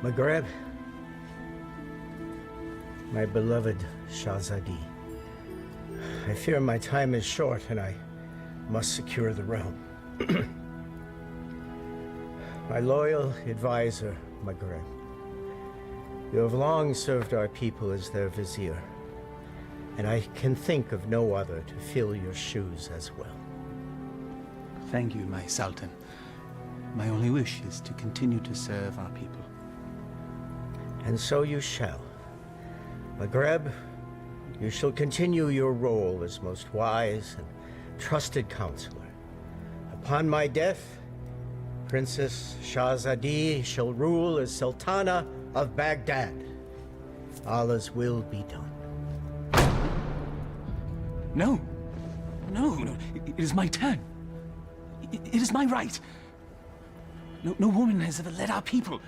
Maghreb, my beloved Shahzadi, I fear my time is short and I must secure the realm. My loyal advisor, Maghreb, you have long served our people as their vizier, and I can think of no other to fill your shoes as well. Thank you, my Sultan. My only wish is to continue to serve our people. And so you shall. Maghreb, you shall continue your role as most wise and trusted counselor. Upon my death, Princess Shahzadi shall rule as Sultana of Baghdad. Allah's will be done. No. No. It is my turn. It is my right. No woman has ever led our people.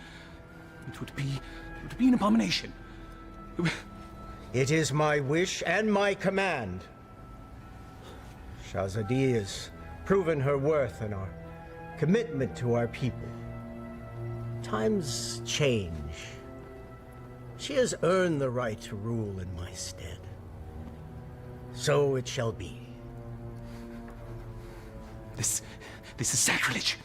It would be an abomination. It is my wish and my command. Shahzadi has proven her worth and our commitment to our people. Times change. She has earned the right to rule in my stead. So it shall be. This is sacrilege.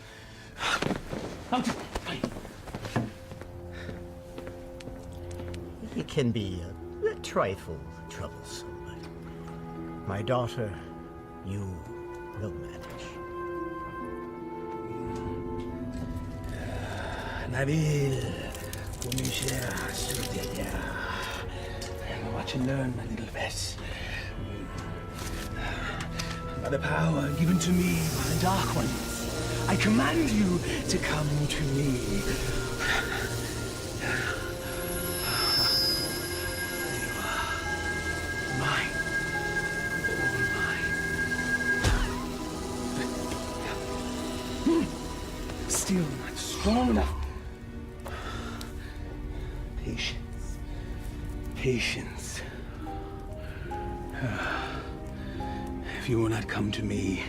It can be a trifle troublesome, but my daughter, you will manage. Nabil, watch and learn, my little vet. By the power given to me by the Dark Ones, I command you to come to me. Mine. All mine. Still not strong enough. Patience. Patience. If you will not come to me,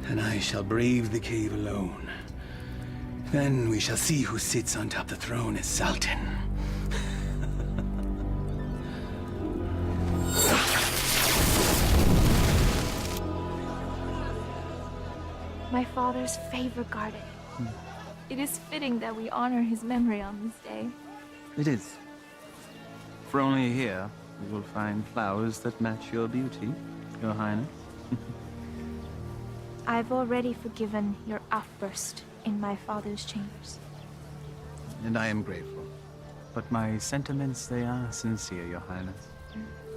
then I shall brave the cave alone. Then we shall see who sits on top the throne as Sultan. My father's favorite garden. It is fitting that we honor his memory on this day. It is. For only here you will find flowers that match your beauty, Your Highness. I've already forgiven your outburst in my father's chambers. And I am grateful. But my sentiments, they are sincere, Your Highness.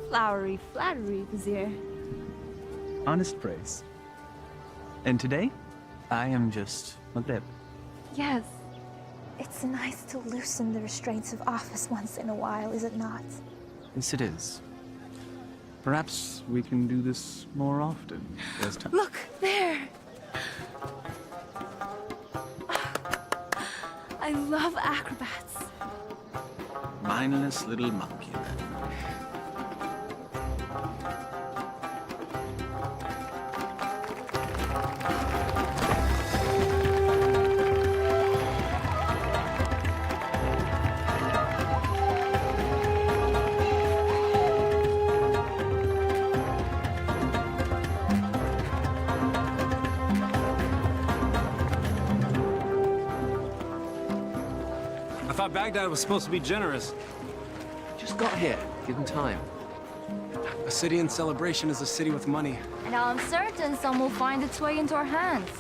Flowery flattery, Vizier. Honest praise. And today, I am just Maghreb. Yes. It's nice to loosen the restraints of office once in a while, is it not? Yes, it is. Perhaps we can do this more often. There's time. Look, there! I love acrobats. Mindless little monkey, then. I thought Baghdad was supposed to be generous. Just got here. Give him time. A city in celebration is a city with money. And I'm certain some will find its way into our hands.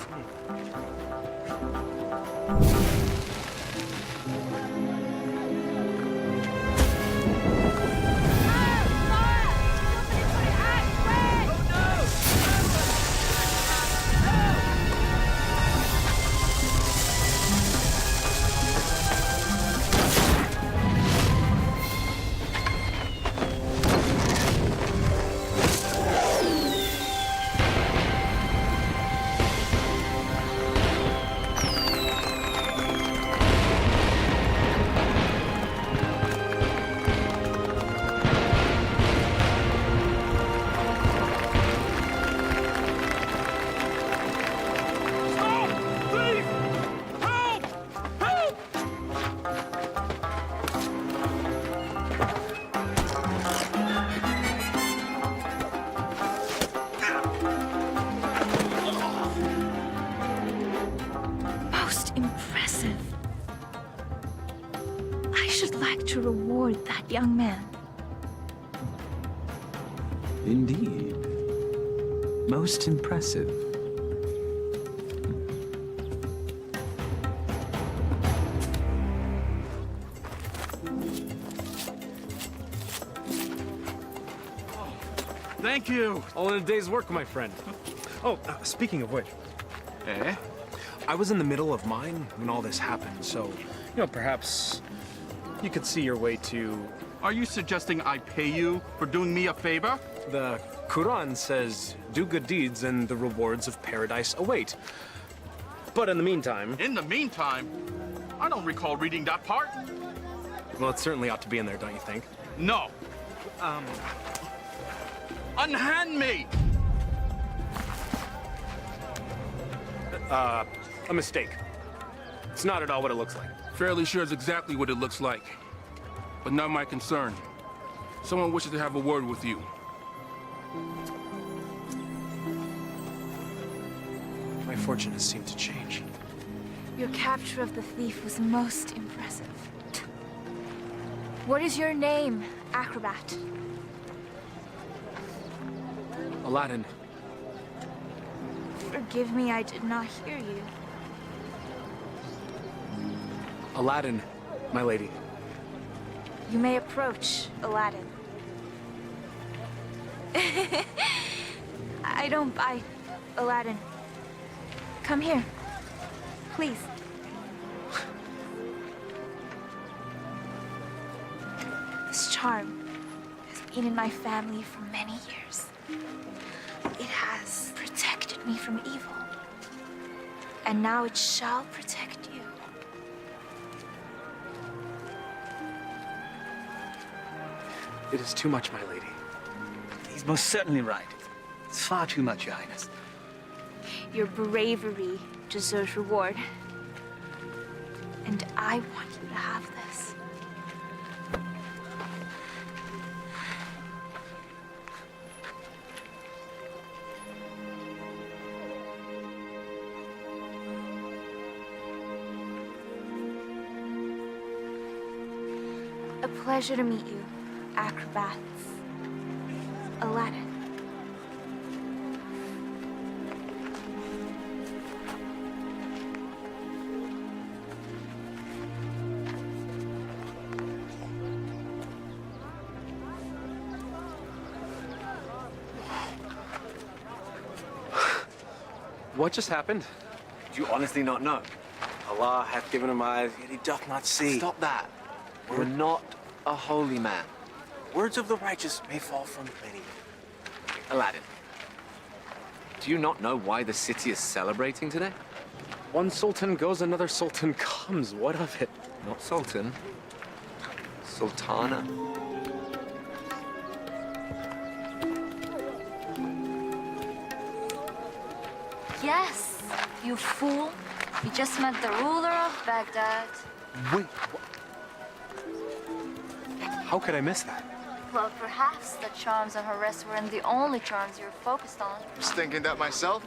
with that young man. Indeed. Most impressive. Thank you. All in a day's work, my friend. Oh, speaking of which. Eh? I was in the middle of mine when all this happened, so, perhaps you could see your way to... Are you suggesting I pay you for doing me a favor? The Quran says, do good deeds and the rewards of paradise await. But in the meantime... In the meantime, I don't recall reading that part. Well, it certainly ought to be in there, don't you think? No. Unhand me! A mistake. It's not at all what it looks like. Fairly sure it's exactly what it looks like. But not my concern. Someone wishes to have a word with you. My fortune has seemed to change. Your capture of the thief was most impressive. What is your name, acrobat? Alladin. Forgive me, I did not hear you. Alladin, my lady. You may approach, Alladin. I don't bite, Alladin. Come here, please. This charm has been in my family for many years. It has protected me from evil. And now it shall protect you. It is too much, my lady. He's most certainly right. It's far too much, Your Highness. Your bravery deserves reward. And I want you to have this. A pleasure to meet you, acrobats. Alladin. What just happened? Do you honestly not know? Allah hath given him eyes, yet he doth not see. Stop that. We're not a holy man. Words of the righteous may fall from many. Alladin, do you not know why the city is celebrating today? One sultan goes, another sultan comes. What of it? Not sultan. Sultana. Yes, you fool. You just met the ruler of Baghdad. Wait, what? How could I miss that? Well, perhaps the charms on her wrist weren't the only charms you were focused on. I was thinking that myself.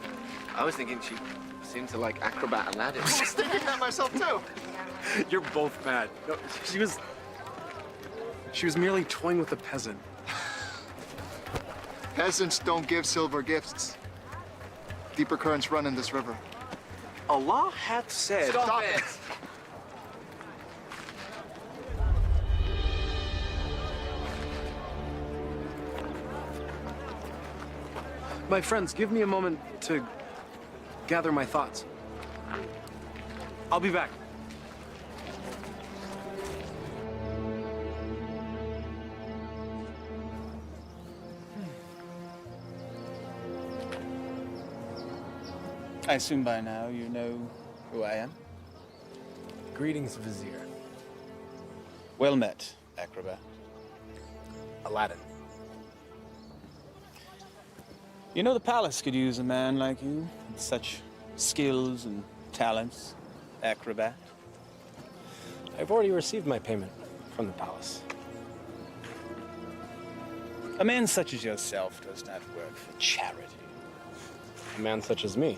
I was thinking she seemed to like acrobat Alladin. I was thinking that myself too. You're both bad. No, she was merely toying with a peasant. Peasants don't give silver gifts. Deeper currents run in this river. Allah hath said... Stop it! My friends, give me a moment to gather my thoughts. I'll be back. I assume by now you know who I am. Greetings, Vizier. Well met, acrobat. Alladin. You know the palace could use a man like you, with such skills and talents, acrobat. I've already received my payment from the palace. A man such as yourself does not work for charity. A man such as me.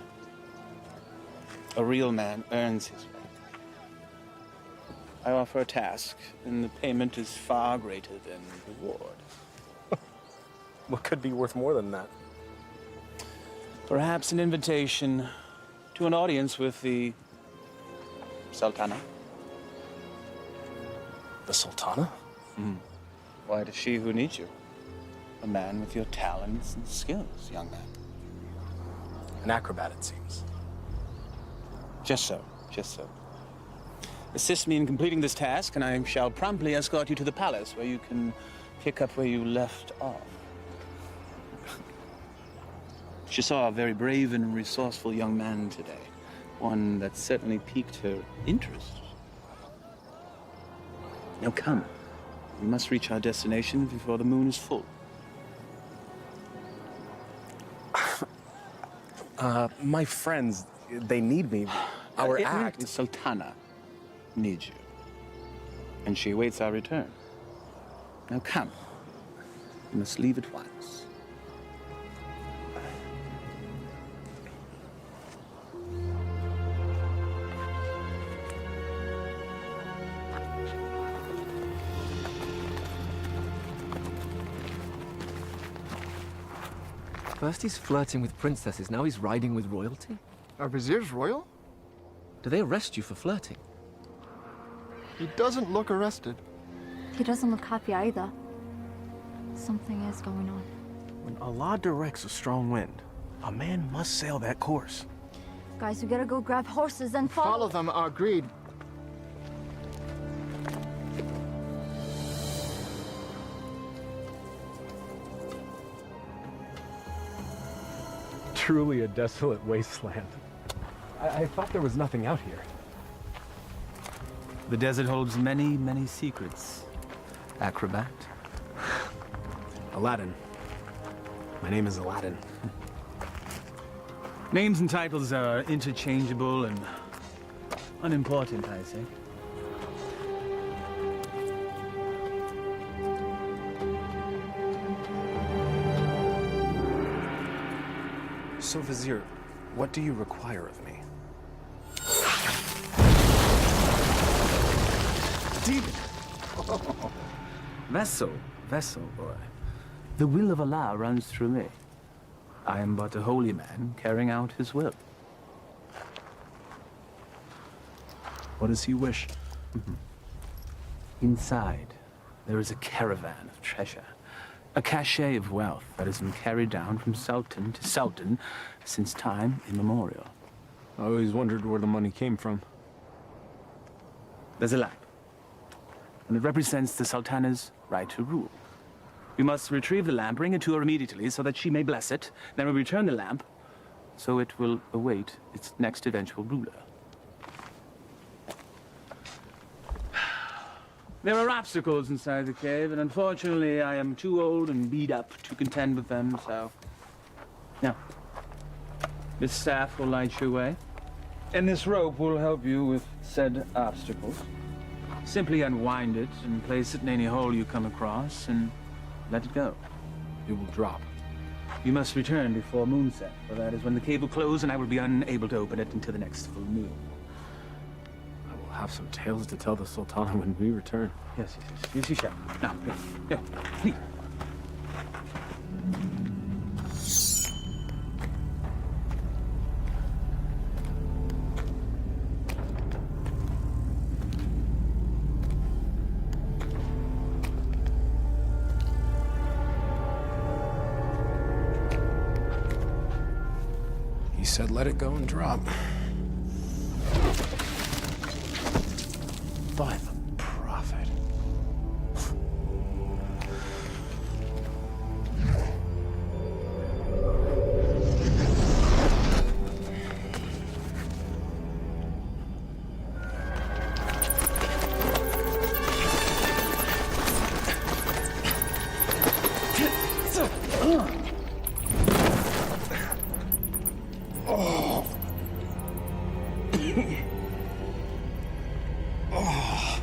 A real man earns his way. I offer a task, and the payment is far greater than reward. What could be worth more than that? Perhaps an invitation to an audience with the Sultana. The Sultana? Why, it is she who needs you. A man with your talents and skills, young man. An acrobat, it seems. Just so, just so. Assist me in completing this task, and I shall promptly escort you to the palace, where you can pick up where you left off. She saw a very brave and resourceful young man today. One that certainly piqued her interest. Now come. We must reach our destination before the moon is full. My friends, they need me. Our act. The Sultana needs you. And she awaits our return. Now come. We must leave at once. First he's flirting with princesses, now he's riding with royalty? Our vizier's royal? Do they arrest you for flirting? He doesn't look arrested. He doesn't look happy either. Something is going on. When Allah directs a strong wind, a man must sail that course. Guys, we gotta go grab horses and Follow them, agreed. Truly a desolate wasteland. I thought there was nothing out here. The desert holds many, many secrets. Acrobat. Alladin. My name is Alladin. Names and titles are interchangeable and unimportant, I say. So, Vizier, what do you require of me? Demon! Vessel, boy. The will of Allah runs through me. I am but a holy man carrying out his will. What does he wish? Inside, there is a caravan of treasure. A cachet of wealth that has been carried down from sultan to sultan since time immemorial. I always wondered where the money came from. There's a lamp, and it represents the sultana's right to rule. We must retrieve the lamp, bring it to her immediately so that she may bless it. Then we return the lamp, so it will await its next eventual ruler. There are obstacles inside the cave, and unfortunately I am too old and beat up to contend with them, so... Now, this staff will light your way, and this rope will help you with said obstacles. Simply unwind it and place it in any hole you come across, and let it go. It will drop. You must return before moonset, for that is when the cave will close, and I will be unable to open it until the next full moon. Have some tales to tell the Sultana when we return. Yes, you shall. Now, go, please. He said let it go and drop. By the prophet. Oh.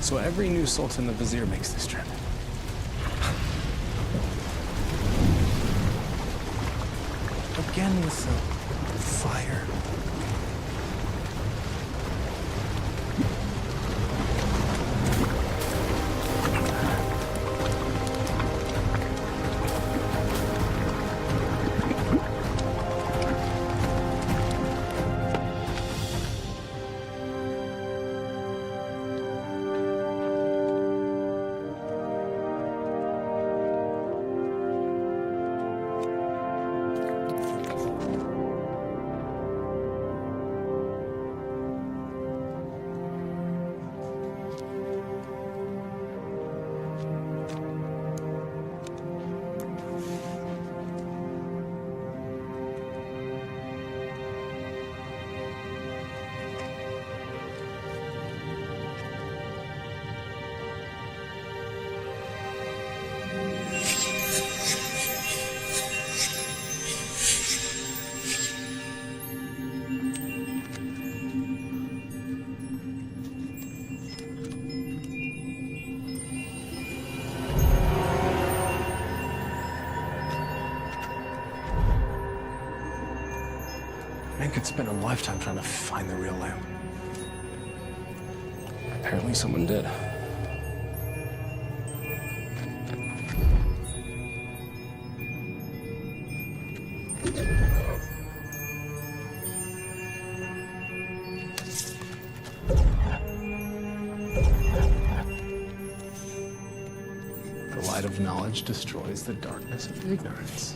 So every new sultan the vizier makes this trip. Again with the fire. Man could spend a lifetime trying to find the real lamp. Apparently someone did. The light of knowledge destroys the darkness of ignorance.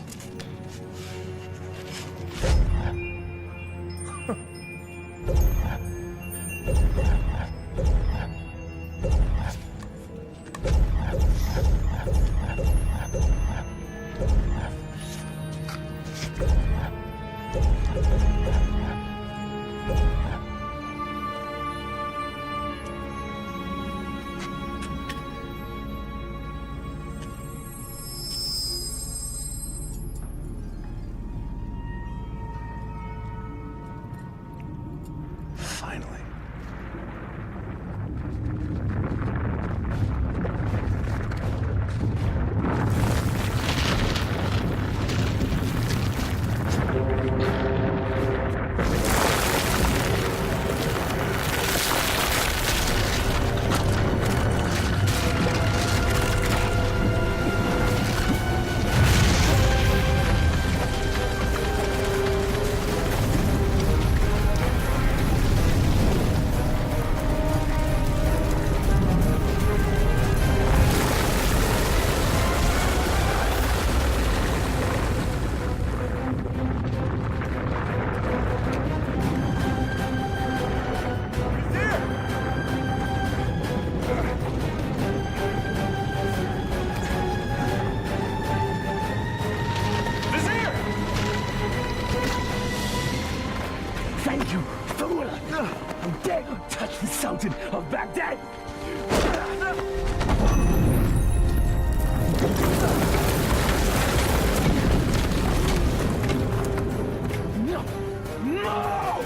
Finally. Thank you, fool! How dare you touch the Sultan of Baghdad! No! No!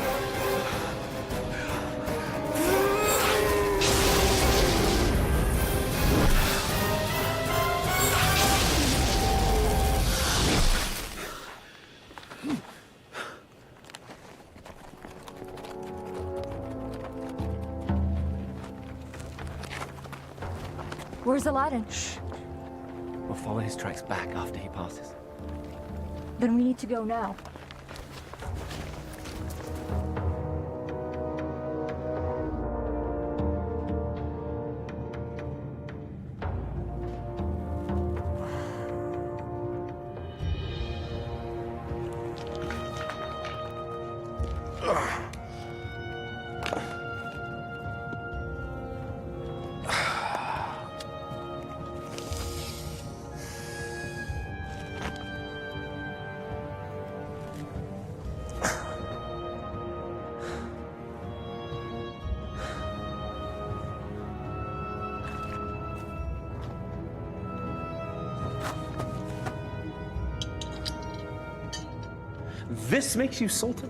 Where's Alladin? Shh. We'll follow his tracks back after he passes. Then we need to go now. This makes you Sultan?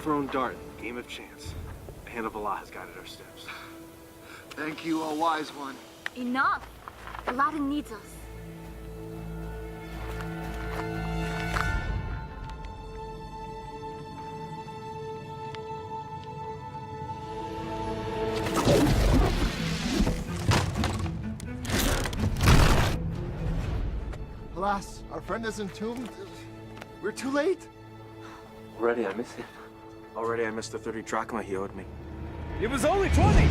thrown dart, game of chance. The hand of Allah has guided our steps. Thank you, O wise one. Enough! Alladin needs us. Alas, our friend is entombed. We're too late. Already I miss him. Already I missed the 30 drachma he owed me. It was only 20!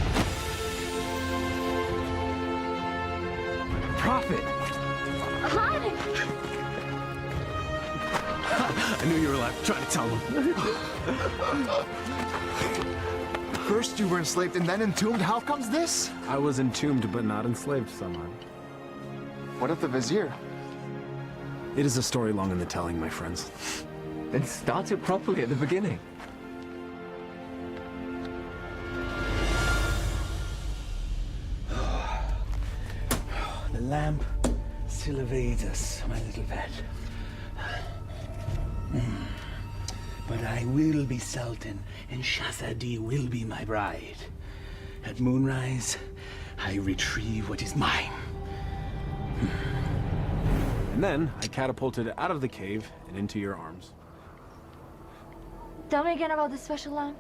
Prophet! Alladin! I knew you were alive. Trying to tell them. First you were enslaved and then entombed. How comes this? I was entombed but not enslaved, someone. What of the vizier? It is a story long in the telling, my friends. Then start it properly at the beginning. The lamp still evades us, my little pet. But I will be Sultan, and Shahzadi will be my bride. At moonrise, I retrieve what is mine. And then I catapulted out of the cave and into your arms. Tell me again about this special lamp.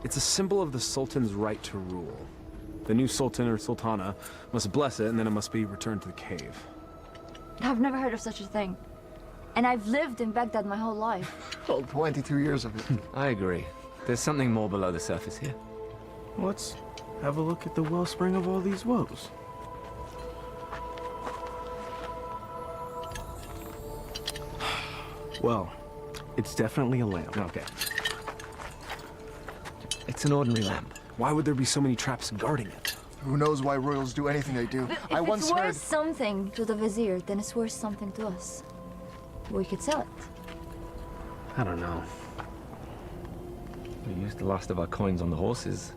It's a symbol of the Sultan's right to rule. The new Sultan or Sultana must bless it, and then it must be returned to the cave. I've never heard of such a thing. And I've lived in Baghdad my whole life. Well, 22 years of it. I agree. There's something more below the surface here. Let's have a look at the wellspring of all these woes. Well, it's definitely a lamp. Okay. It's an ordinary lamp. Why would there be so many traps guarding it? Who knows why royals do anything they do? If I once it's worth heard. something to the vizier, then it's worth something to us. We could sell it. I don't know. We used the last of our coins on the horses.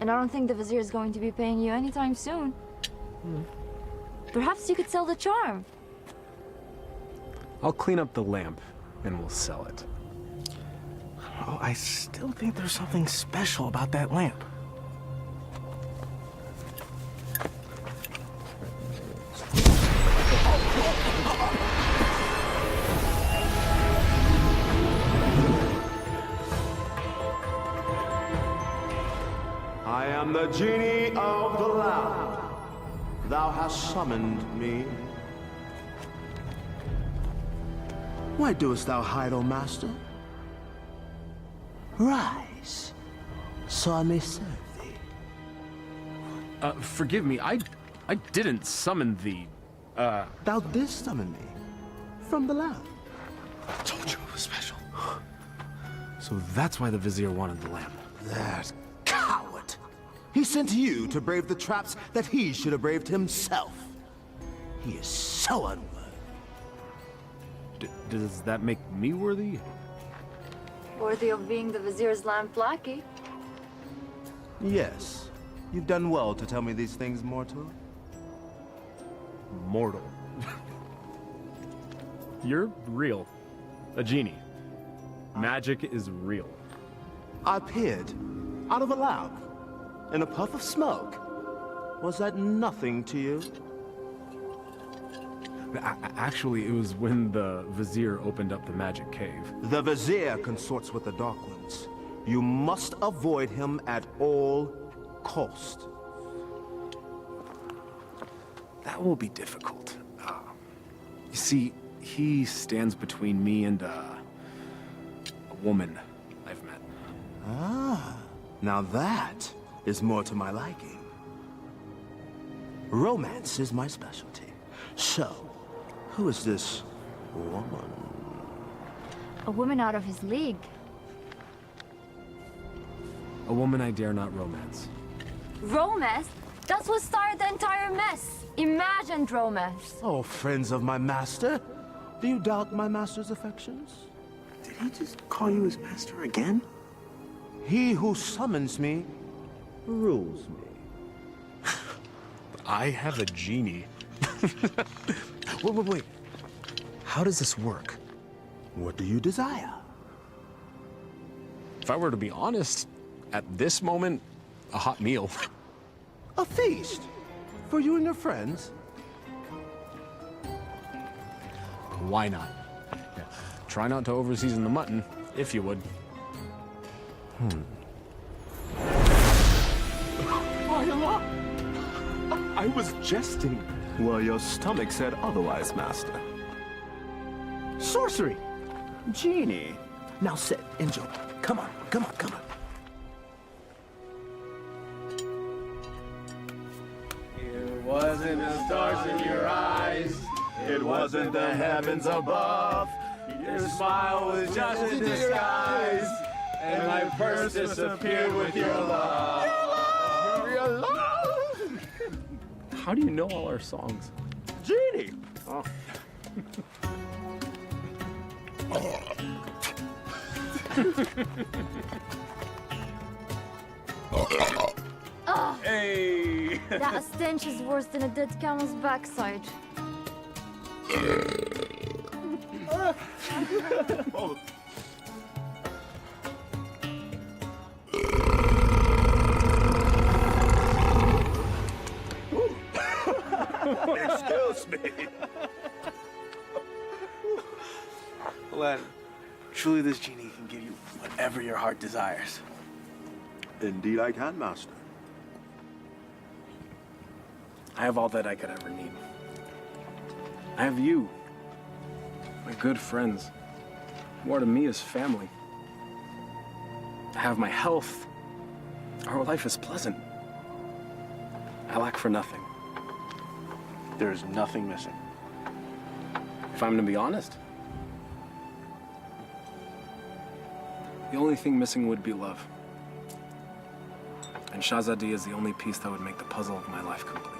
And I don't think the vizier is going to be paying you anytime soon. Perhaps you could sell the charm. I'll clean up the lamp and we'll sell it. Oh, I still think there's something special about that lamp. I am the genie of the lamp. Thou hast summoned me. Why doest thou hide, O master? Rise, so I may serve thee. Forgive me, I didn't summon thee. Thou didst summon me from the lamp. I told you it was special. So that's why the vizier wanted the lamp. That coward! He sent you to brave the traps that he should have braved himself. He is so unworthy. Does that make me worthy? Worthy of being the vizier's lamp lackey. Yes. You've done well to tell me these things, mortal. Mortal. You're real. A genie. Magic is real. I appeared out of a lamp in a puff of smoke. Was that nothing to you? Actually, it was when the vizier opened up the magic cave. The vizier consorts with the Dark Ones. You must avoid him at all cost. That will be difficult. You see, he stands between me and a woman I've met. Ah, now that is more to my liking. Romance is my specialty. So, who is this woman? A woman out of his league. A woman I dare not romance. Romance? That's what started the entire mess. Imagined romance. Oh, friends of my master, do you doubt my master's affections? Did he just call you his master again? He who summons me rules me. I have a genie. Wait. How does this work? What do you desire? If I were to be honest, at this moment, a hot meal. A feast? For you and your friends? Why not? Yeah. Try not to overseason the mutton, if you would. I was jesting while your stomach said otherwise, Master. Sorcery! Genie! Now sit, enjoy. Come on, come on, come on. It wasn't the stars in your eyes. It wasn't the heavens above. Your smile was just a disguise. And my purse disappeared with your love. Your love! How do you know all our songs? Genie! Oh. Hey! That stench is worse than a dead camel's backside. Excuse me. Aladdin, truly this genie can give you whatever your heart desires. Indeed I can, Master. I have all that I could ever need. I have you, my good friends. More to me is family. I have my health. Our life is pleasant. I lack for nothing. There is nothing missing. If I'm to be honest, the only thing missing would be love. And Shahzadi is the only piece that would make the puzzle of my life complete.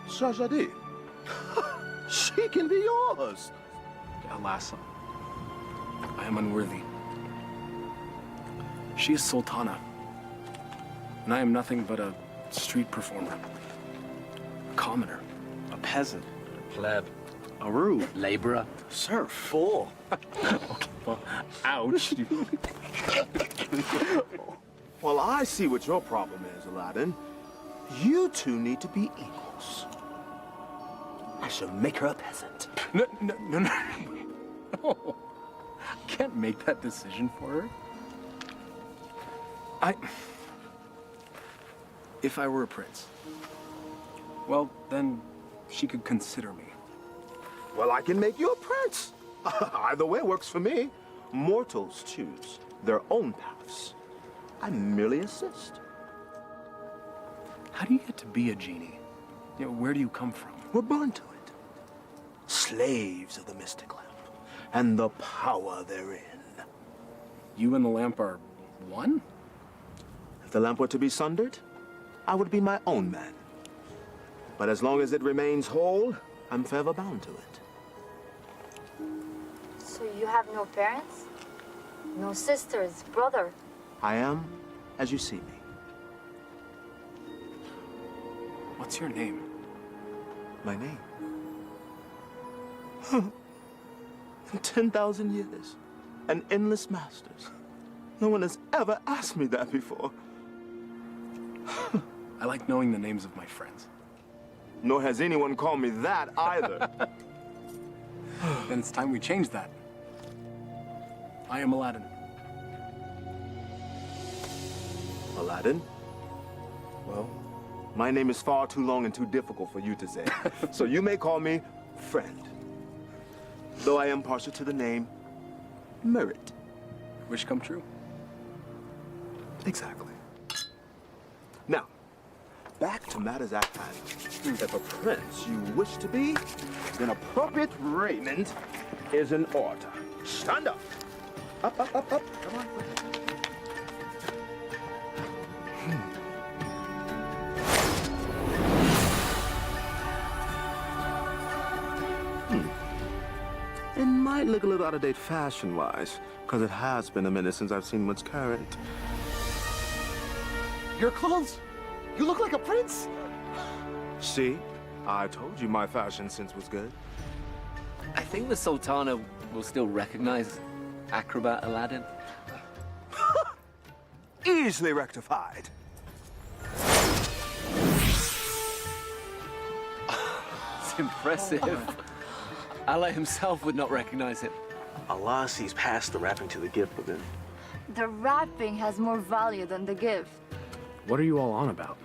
Shahzadi. She can be yours. Alas, I am unworthy. She is Sultana, and I am nothing but a street performer, a commoner, a peasant, a pleb, a rube, laborer, serf, fool. Okay, well, ouch. Well, I see what your problem is, Aladdin. You two need to be equals. I shall make her a peasant. No. No. I can't make that decision for her. If I were a prince, well, then she could consider me. Well, I can make you a prince. Either way works for me. Mortals choose their own paths. I merely assist. How do you get to be a genie? You know, where do you come from? We're born to it. Slaves of the mystic lamp and the power therein. You and the lamp are one? If the lamp were to be sundered, I would be my own man. But as long as it remains whole, I'm forever bound to it. So you have no parents? No sisters, brother? I am as you see me. What's your name? My name? In 10,000 years and endless masters, no one has ever asked me that before. I like knowing the names of my friends. Nor has anyone called me that either. Then it's time we change that. I am Aladdin. Aladdin? Well, my name is far too long and too difficult for you to say. So you may call me friend. Though I am partial to the name Merit. Wish come true. Exactly. Now, back to matters at hand. If a prince you wish to be, then appropriate raiment is in order. Stand up. Up, up, up, up. Come on. It might look a little out of date fashion-wise, because it has been a minute since I've seen what's current. Your clothes? You look like a prince. See? I told you my fashion sense was good. I think the Sultana will still recognize acrobat Aladdin. easily rectified. It's impressive. Allah himself would not recognize it. Allah sees past the wrapping to the gift within. The wrapping has more value than the gift. What are you all on about?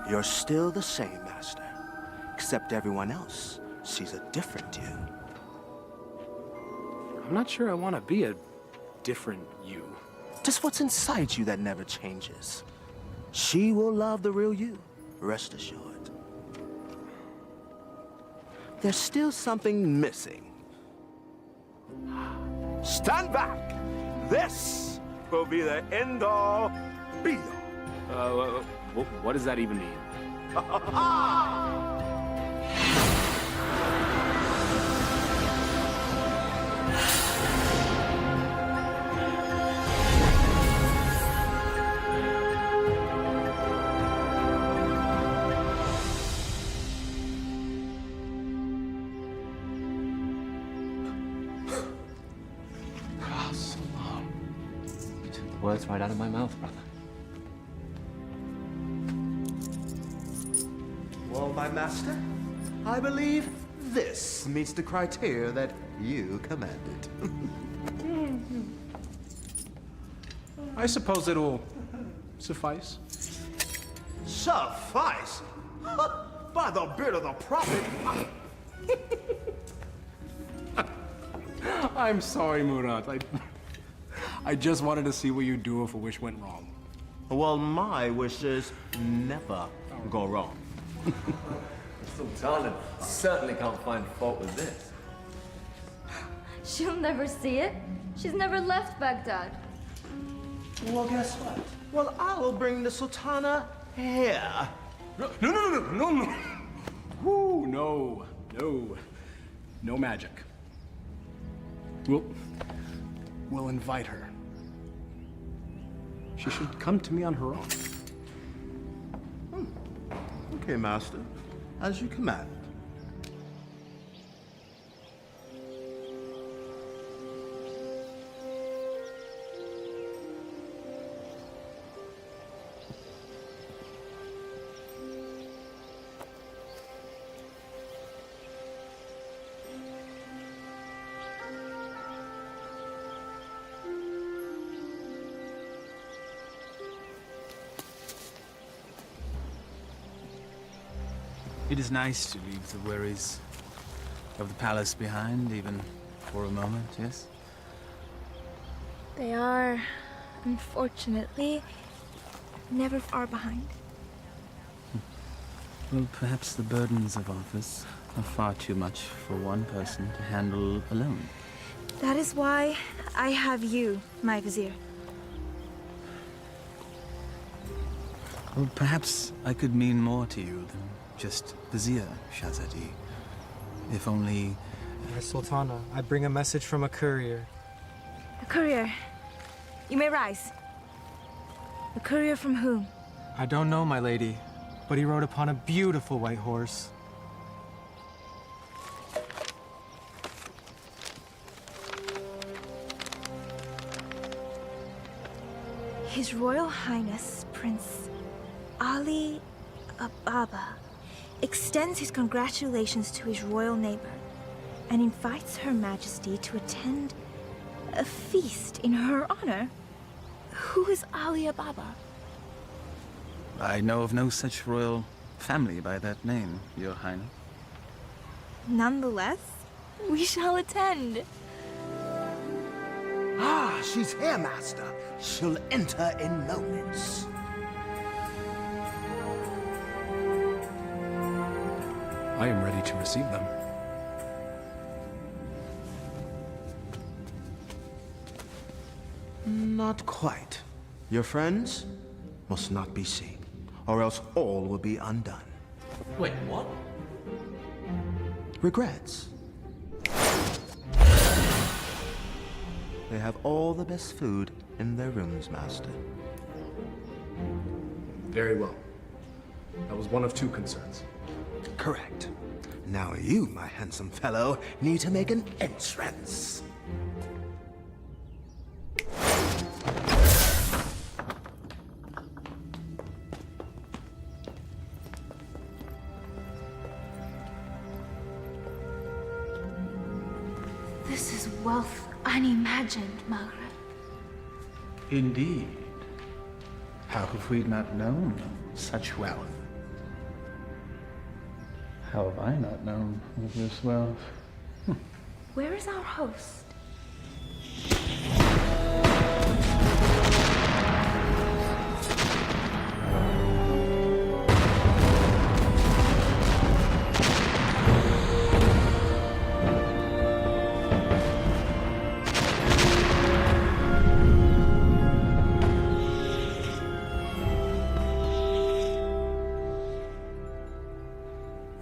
You're still the same, Master. Except everyone else sees a different you. I'm not sure I want to be a different you. Just what's inside you that never changes. She will love the real you, rest assured. There's still something missing. Stand back! This will be the end-all, be-all. What does that even mean? Words right out of my mouth, brother. Well, my master, I believe this meets the criteria that you commanded. I suppose it'll suffice. Suffice? By the beard of the prophet! I'm sorry, Murat. I just wanted to see what you'd do if a wish went wrong. Well, my wishes never go wrong. Sultana certainly can't find fault with this. She'll never see it. She's never left Baghdad. Well, guess what? Well, I will bring the Sultana here. No. Woo, no. No magic. We'll invite her. She should come to me on her own. Okay, master. As you command. It is nice to leave the worries of the palace behind, even for a moment, yes? They are, unfortunately, never far behind. Well, perhaps the burdens of office are far too much for one person to handle alone. That is why I have you, my vizier. Well, perhaps I could mean more to you than just Vizier, Shahzadi. If only... Sultana, I bring a message from a courier. A courier. You may rise. A courier from whom? I don't know, my lady, but he rode upon a beautiful white horse. His Royal Highness, Prince Ali Ababa, extends his congratulations to his royal neighbor and invites Her Majesty to attend a feast in her honor. Who is Ali Ababa? I know of no such royal family by that name, Your Highness. Nonetheless, we shall attend. Ah, she's here, master. She'll enter in moments. I am ready to receive them. Not quite. Your friends must not be seen, or else all will be undone. Wait, what? Regrets. They have all the best food in their rooms, master. Very well. That was one of two concerns. Correct. Now you, my handsome fellow, need to make an entrance. This is wealth unimagined, Maghreb. Indeed. How have we not known such wealth? How have I not known of this wealth? Where is our host?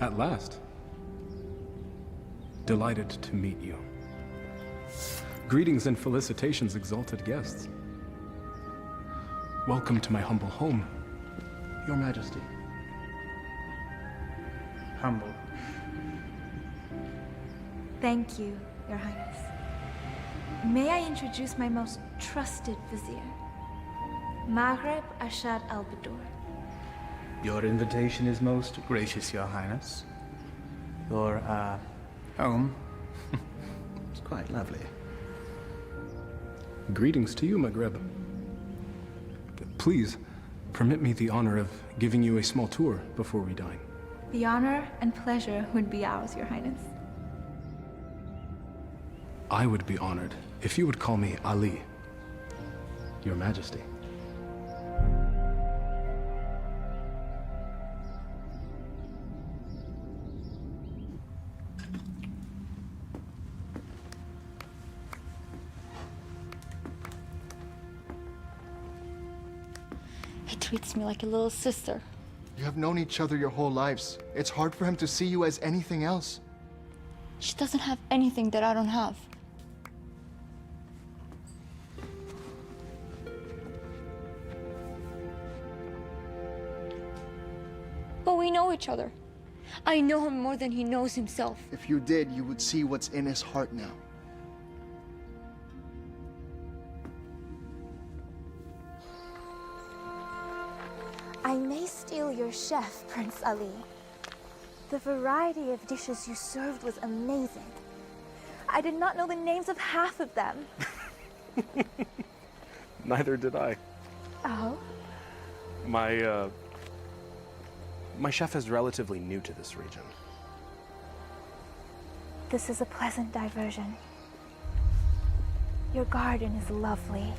At last. Delighted to meet you. Greetings and felicitations, exalted guests. Welcome to my humble home, Your Majesty. Humble. Thank you, Your Highness. May I introduce my most trusted vizier, Maghreb Ashad al-Badur. Your invitation is most gracious, Your Highness. Your, home is quite lovely. Greetings to you, Maghreb. Please, permit me the honor of giving you a small tour before we dine. The honor and pleasure would be ours, Your Highness. I would be honored if you would call me Ali, Your Majesty. He treats me like a little sister. You have known each other your whole lives. It's hard for him to see you as anything else. She doesn't have anything that I don't have. But we know each other. I know him more than he knows himself. If you did, you would see what's in his heart now. I may steal your chef, Prince Ali. The variety of dishes you served was amazing. I did not know the names of half of them. Neither did I. Oh? My chef is relatively new to this region. This is a pleasant diversion. Your garden is lovely.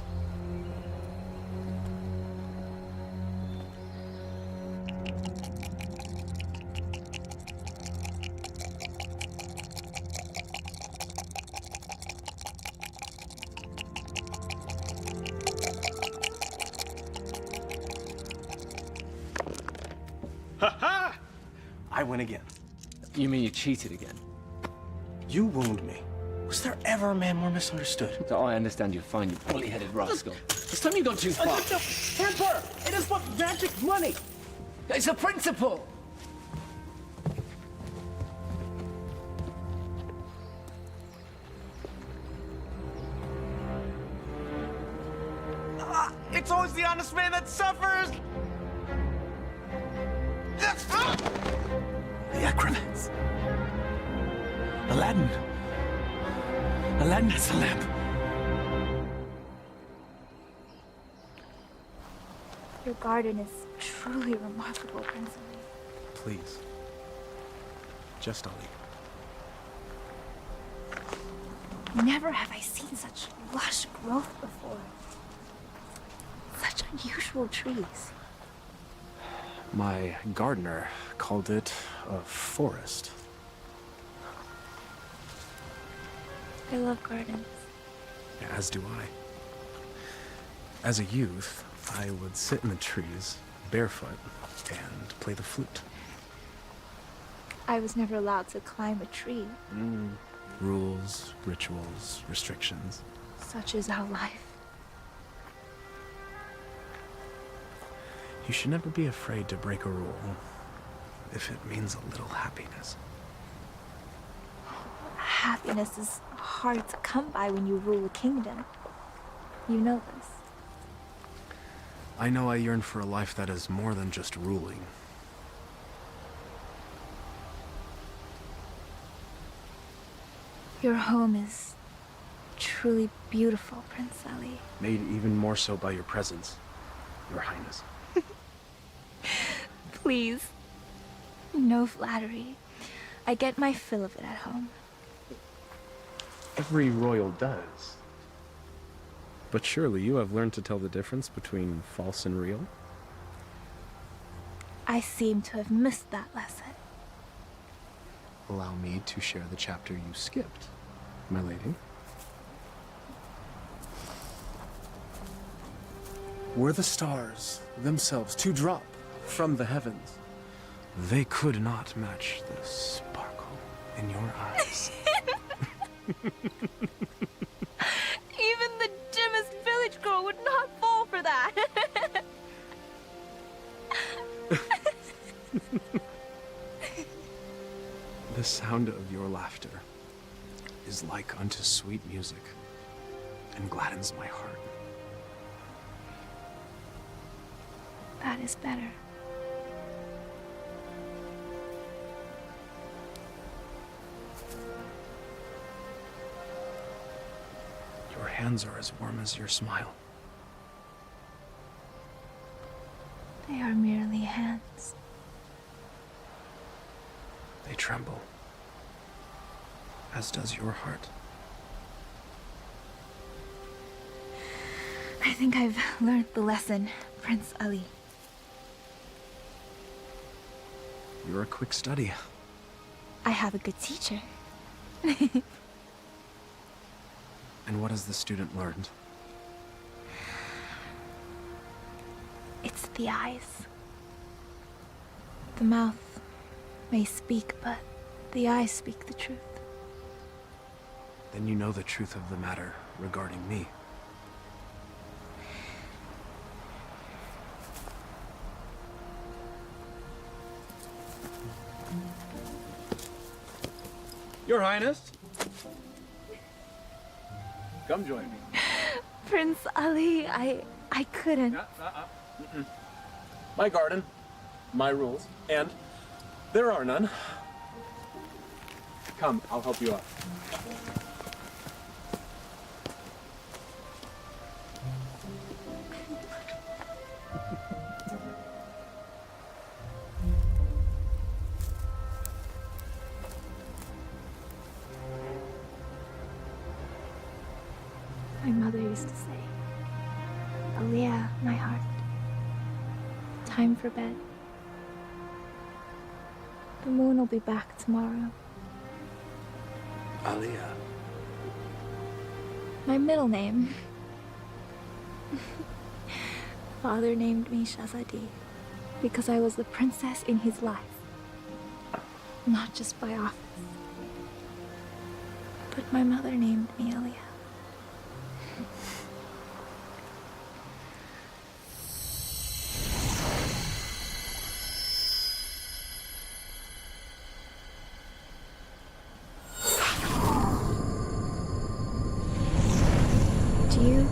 Ha-ha! I win again. You mean you cheated again? You wound me. Was there ever a man more misunderstood? So I understand you're fine, you bully-headed rascal. This time you've gone too far. Emperor, it is but magic money. It's a principle! It's always the honest man that suffers. The acrobats. Aladdin. Aladdin has the lamp. Your garden is truly remarkable, Prince Ali. Please. Just Ali. Never have I seen such lush growth before. Such unusual trees. My gardener called it a forest. I love gardens. As do I. As a youth, I would sit in the trees, barefoot, and play the flute. I was never allowed to climb a tree. Rules, rituals, restrictions. Such is our life. You should never be afraid to break a rule. if it means a little happiness. Happiness is hard to come by when you rule a kingdom. You know this. I know I yearn for a life that is more than just ruling. Your home is truly beautiful, Prince Ali. Made even more so by your presence, Your Highness. Please. No flattery. I get my fill of it at home. Every royal does. But surely you have learned to tell the difference between false and real? I seem to have missed that lesson. Allow me to share the chapter you skipped, my lady. Were the stars themselves to drop from the heavens, they could not match the sparkle in your eyes. Even the dimmest village girl would not fall for that. The sound of your laughter is like unto sweet music and gladdens my heart. That is better. Your hands are as warm as your smile. They are merely hands. They tremble, as does your heart. I think I've learned the lesson, Prince Ali. You're a quick study. I have a good teacher. And what has the student learned? It's the eyes. The mouth may speak, but the eyes speak the truth. Then you know the truth of the matter regarding me. Your Highness. Come join me. Prince Ali, I couldn't. My garden, my rules, and there are none. Come, I'll help you out. My mother used to say, Aliyah, my heart, time for bed. The moon will be back tomorrow. Aliyah. My middle name. Father named me Shahzadi because I was the princess in his life. Not just by office. But my mother named me Aliyah. Do you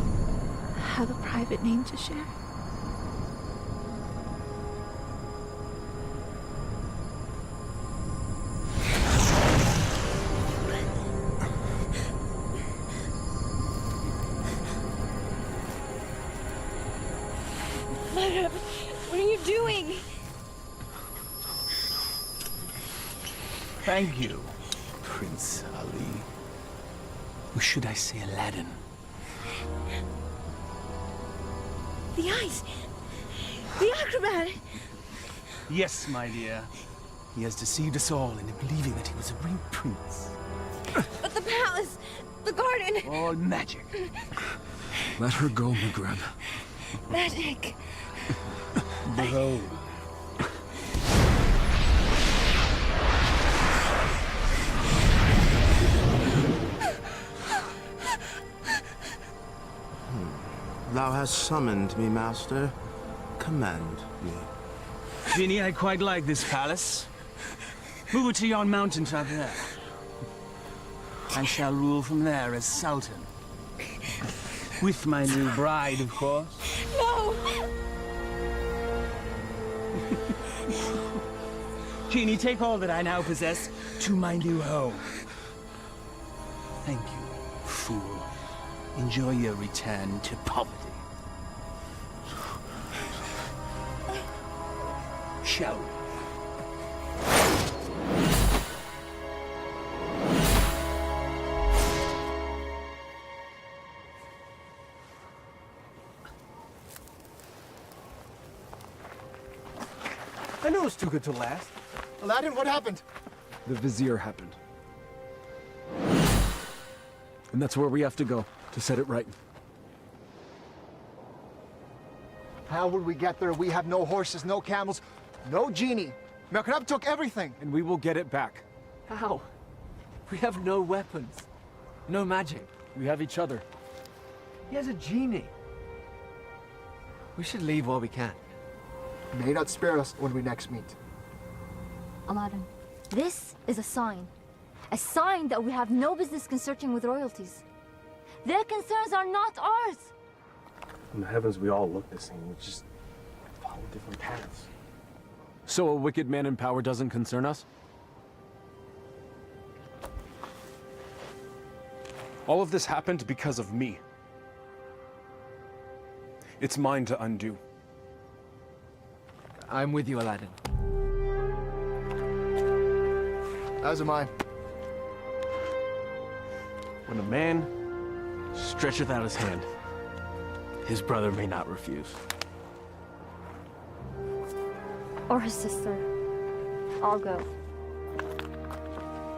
have a private name to share? Mother, what are you doing? Thank you, Prince Ali. Or should I say Alladin? The eyes! The acrobat! Yes, my dear. He has deceived us all into believing that he was a real prince. But the palace! The garden! All magic. Let her go, Maghreb. Magic! Behold. Thou hast summoned me, master. Command me. Vinny, I quite like this palace. Move it to yon mountaintop there. I shall rule from there as Sultan. With my new bride, of course. No! Genie, take all that I now possess to my new home. Thank you, fool. Enjoy your return to poverty. Shall we? I knew it was too good to last. Alladin, what happened? The Vizier happened. And that's where we have to go, to set it right. How will we get there? We have no horses, no camels, no genie. Melkarab took everything. And we will get it back. How? We have no weapons. No magic. We have each other. He has a genie. We should leave while we can. He may not spare us when we next meet. Alladin, this is a sign. A sign that we have no business consorting with royalties. Their concerns are not ours. In the heavens, we all look the same. We just follow different paths. So a wicked man in power doesn't concern us? All of this happened because of me. It's mine to undo. I'm with you, Alladin. As am I. When a man stretcheth out his hand, his brother may not refuse. Or his sister. I'll go.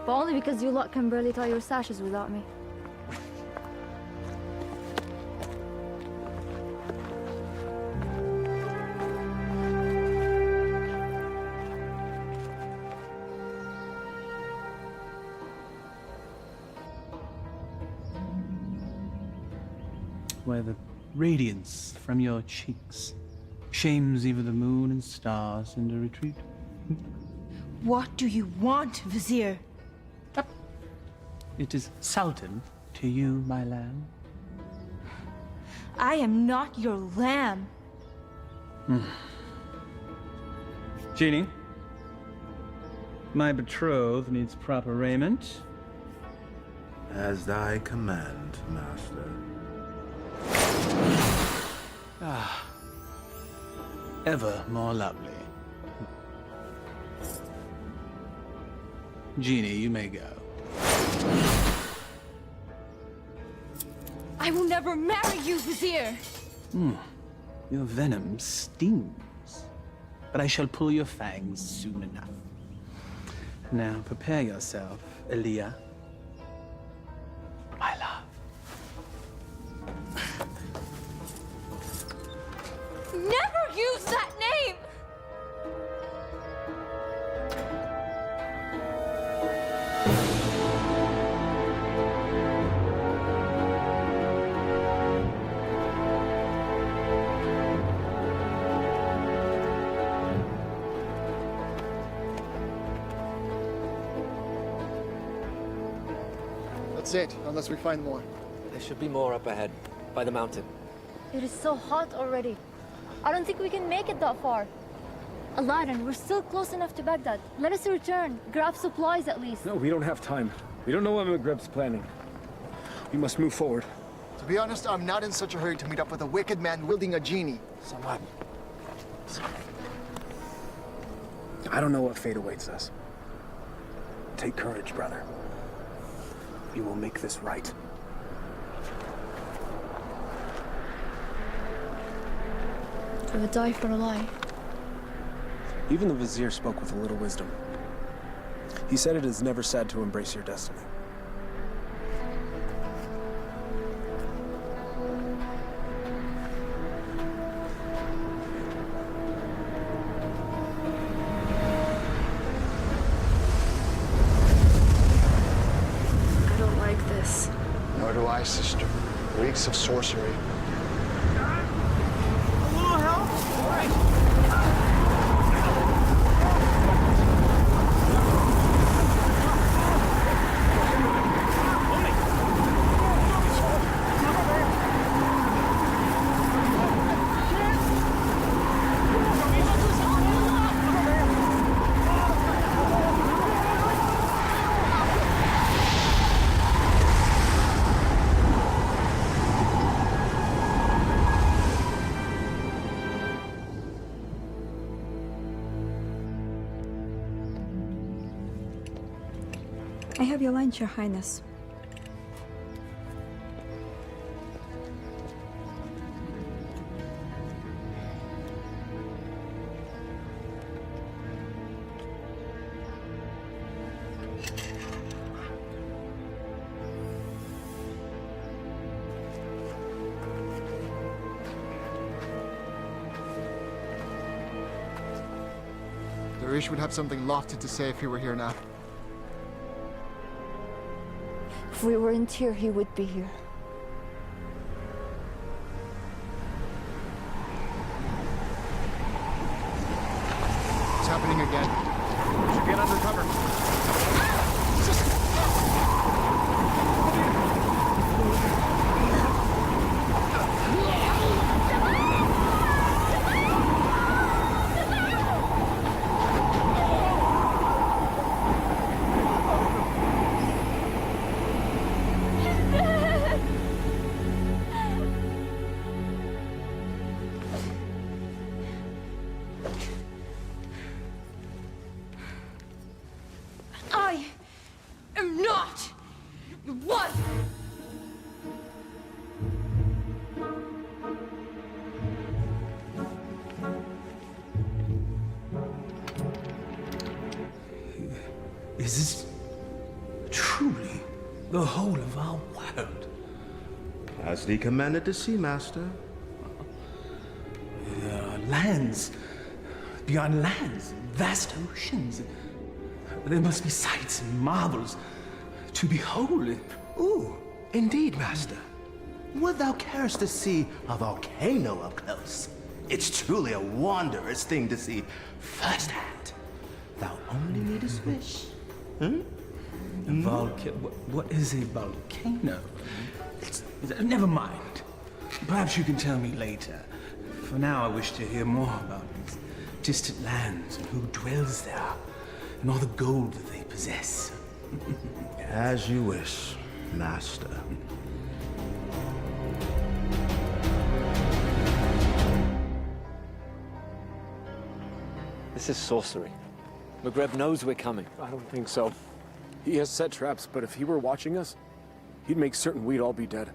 But only because you lot can barely tie your sashes without me. Where the radiance from your cheeks shames even the moon and stars into retreat. What do you want, Vizier? It is Sultan to you, my lamb. I am not your lamb. Genie, my betrothed needs proper raiment. As thy command, master. Ever more lovely. Genie, you may go. I will never marry you, Vizier. Your venom stings, but I shall pull your fangs soon enough. Now prepare yourself, Elia. My love. Never use that name! That's it, unless we find more. There should be more up ahead, by the mountain. It is so hot already. I don't think we can make it that far. Alladin, we're still close enough to Baghdad. Let us return. Grab supplies at least. No, we don't have time. We don't know what Maghreb's planning. We must move forward. To be honest, I'm not in such a hurry to meet up with a wicked man wielding a genie. So what? I don't know what fate awaits us. Take courage, brother. We will make this right. I would die for a lie. Even the Vizier spoke with a little wisdom. He said it is never sad to embrace your destiny. I don't like this. Nor do I, sister. Reeks of sorcery. have your lunch, Your Highness. Darish would have something lofty to say if he were here now. If we weren't here, he would be here. It's happening again. We should get under cover. I am not your wife! Is this truly the whole of our world? As thee commanded to see, Master. There are lands beyond lands, vast oceans. There must be sights and marvels to behold. Ooh, indeed, Master. Would thou carest to see a volcano up close? It's truly a wondrous thing to see firsthand. Thou only needest wish. What is a volcano? Never mind. Perhaps you can tell me later. For now, I wish to hear more about these distant lands and who dwells there, and all the gold that they possess. As you wish, Master. This is sorcery. Maghreb knows we're coming. I don't think so. He has set traps, but if he were watching us, he'd make certain we'd all be dead.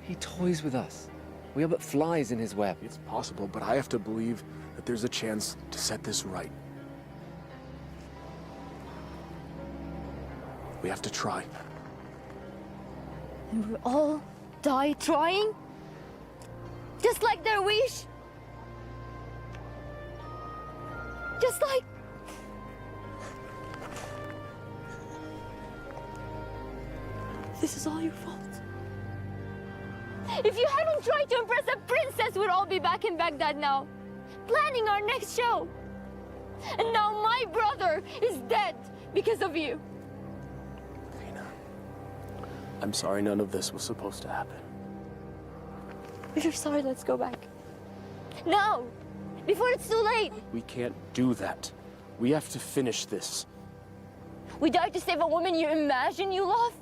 He toys with us. We are but flies in his web. It's possible, but I have to believe that there's a chance to set this right. We have to try. And we'll all die trying? Just like their wish? Just like... This is all your fault. If you hadn't tried to impress a princess, we'd all be back in Baghdad now, planning our next show. And now my brother is dead because of you. Vina, I'm sorry none of this was supposed to happen. If you're sorry, let's go back. Now! Before it's too late! We can't do that. We have to finish this. We died to save a woman you imagine you love?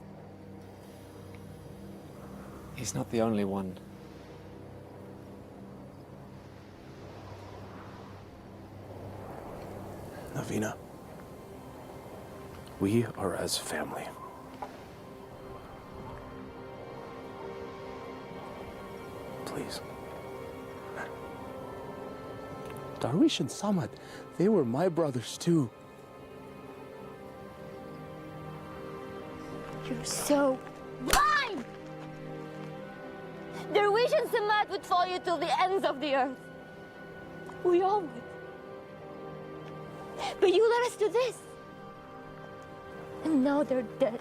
He's not the only one. Navina, we are as family. Please. Darwish and Samad, they were my brothers too. You're so blind! Darwish and Samad would follow you till the ends of the earth. We all would. But you led us to this. And now they're dead.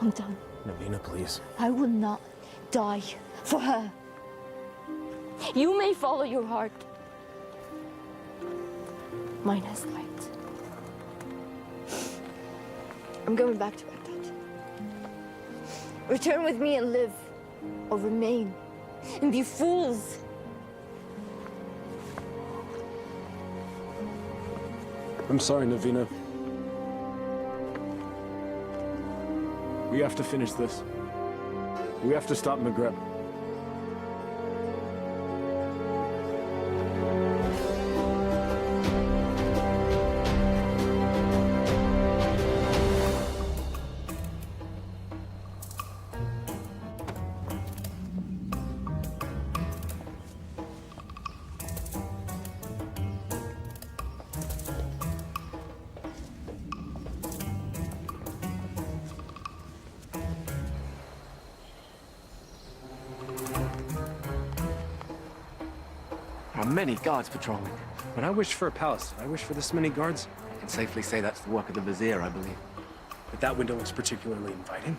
I'm done. Navina, please. I will not die for her. You may follow your heart. Mine has light. I'm going back to Baghdad. Return with me and live, or remain and be fools. I'm sorry, Navina. We have to finish this. We have to stop Maghreb. are many guards patrolling. When I wished for a palace, did I wish for this many guards? I can safely say that's the work of the vizier, I believe. But that window looks particularly inviting.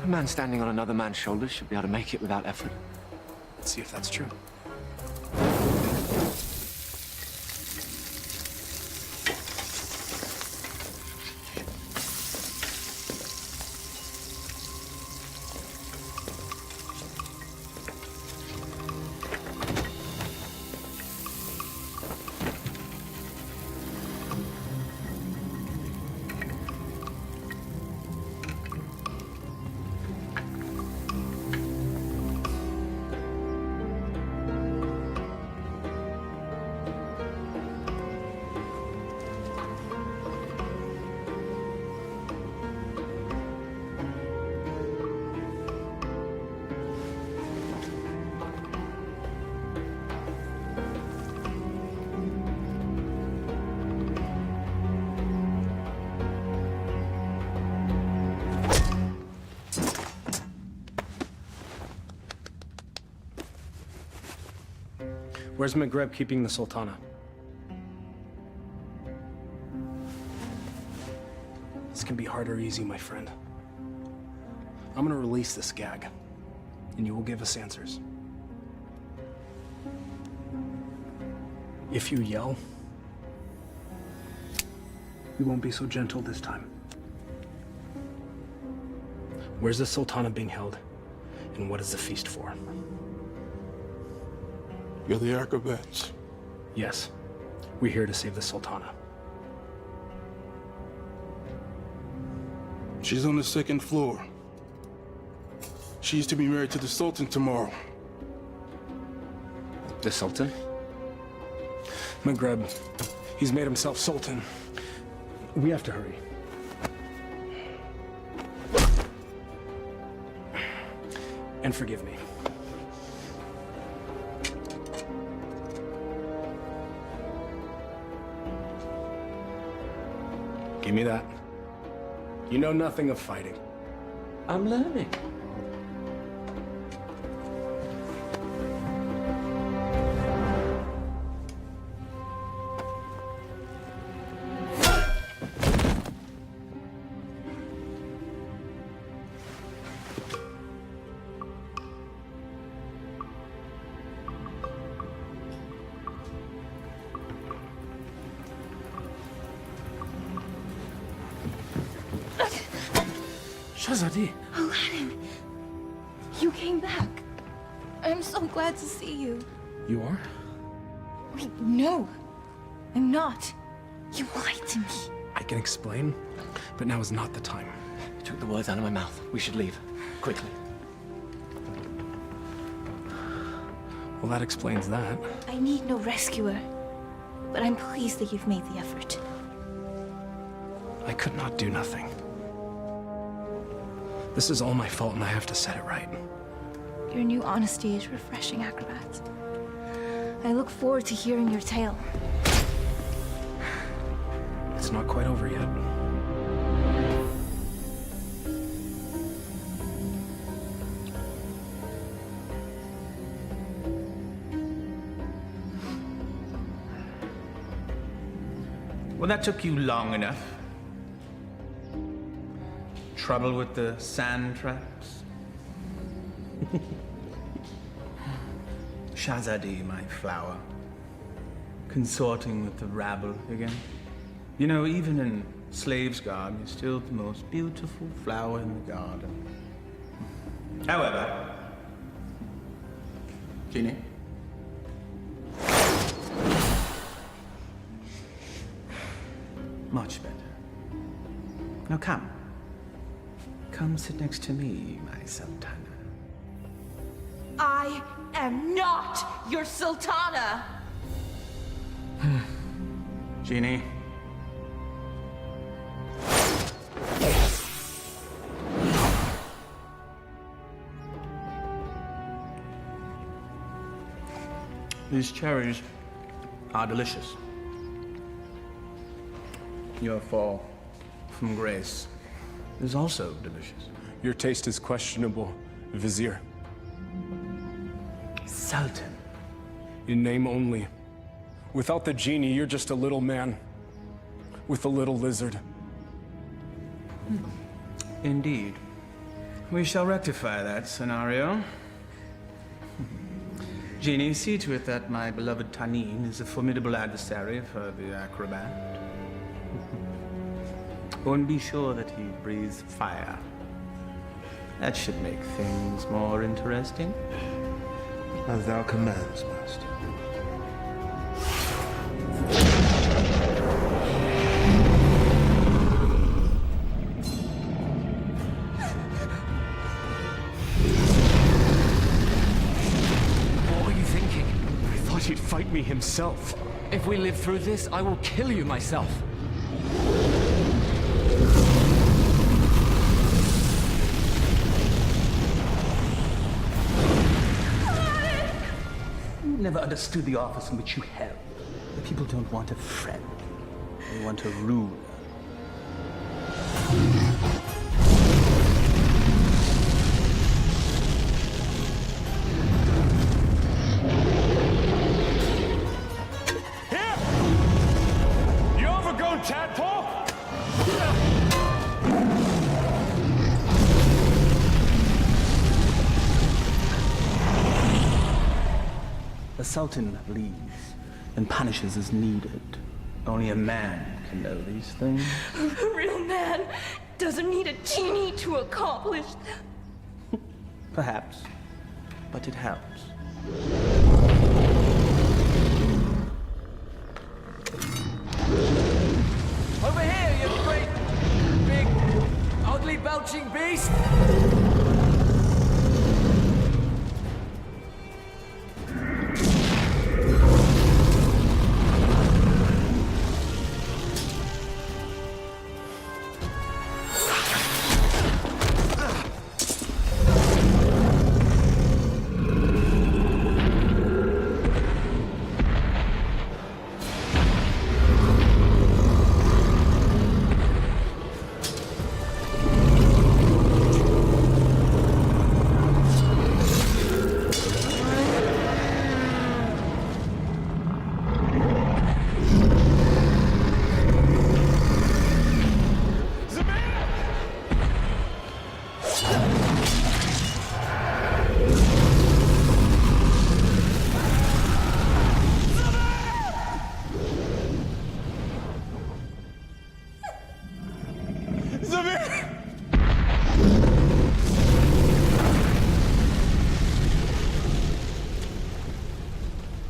A man standing on another man's shoulders should be able to make it without effort. Let's see if that's true. Where's Maghreb keeping the Sultana? This can be hard or easy, my friend. I'm gonna release this gag, and you will give us answers. If you yell, we won't be so gentle this time. Where's the Sultana being held, and what is the feast for? You're the acrobats. Yes, we're here to save the Sultana. She's on the second floor. She's to be married to the Sultan tomorrow. The Sultan? Maghreb, he's made himself Sultan. We have to hurry. And forgive me. Give me that. You know nothing of fighting. I'm learning. Shahzadi. Alladin, you came back. I'm so glad to see you. You are? Wait, no. I'm not. You lied to me. I can explain, but now is not the time. You took the words out of my mouth. We should leave. Quickly. Well, that explains that. I need no rescuer, but I'm pleased that you've made the effort. I could not do nothing. This is all my fault, and I have to set it right. Your new honesty is refreshing, acrobat. I look forward to hearing your tale. It's not quite over yet. Well, that took you long enough. Trouble with the sand traps? Shahzadi, my flower. Consorting with the rabble again. You know, even in slave's garb, you're still the most beautiful flower in the garden. However, Jeannie? Much better. Now come. Come sit next to me, my Sultana. I am not your Sultana! Jeannie. These cherries are delicious. Your fall from grace is also delicious. Your taste is questionable, Vizier. Sultan, In name only. Without the genie, you're just a little man. With a little lizard. Indeed. We shall rectify that scenario. Genie, see to it that my beloved Tanin is a formidable adversary for the acrobat. And be sure that he breathes fire. That should make things more interesting. As thou commands, master. What were you thinking? I thought he'd fight me himself. If we live through this, I will kill you myself. You never understood the office in which you held. The people don't want a friend. They want a ruler. Here! You overgrown tadpole! The Sultan leads and punishes as needed. Only a man can know these things. A real man doesn't need a genie to accomplish that. Perhaps, but it helps. Over here, you great, big, ugly belching beast!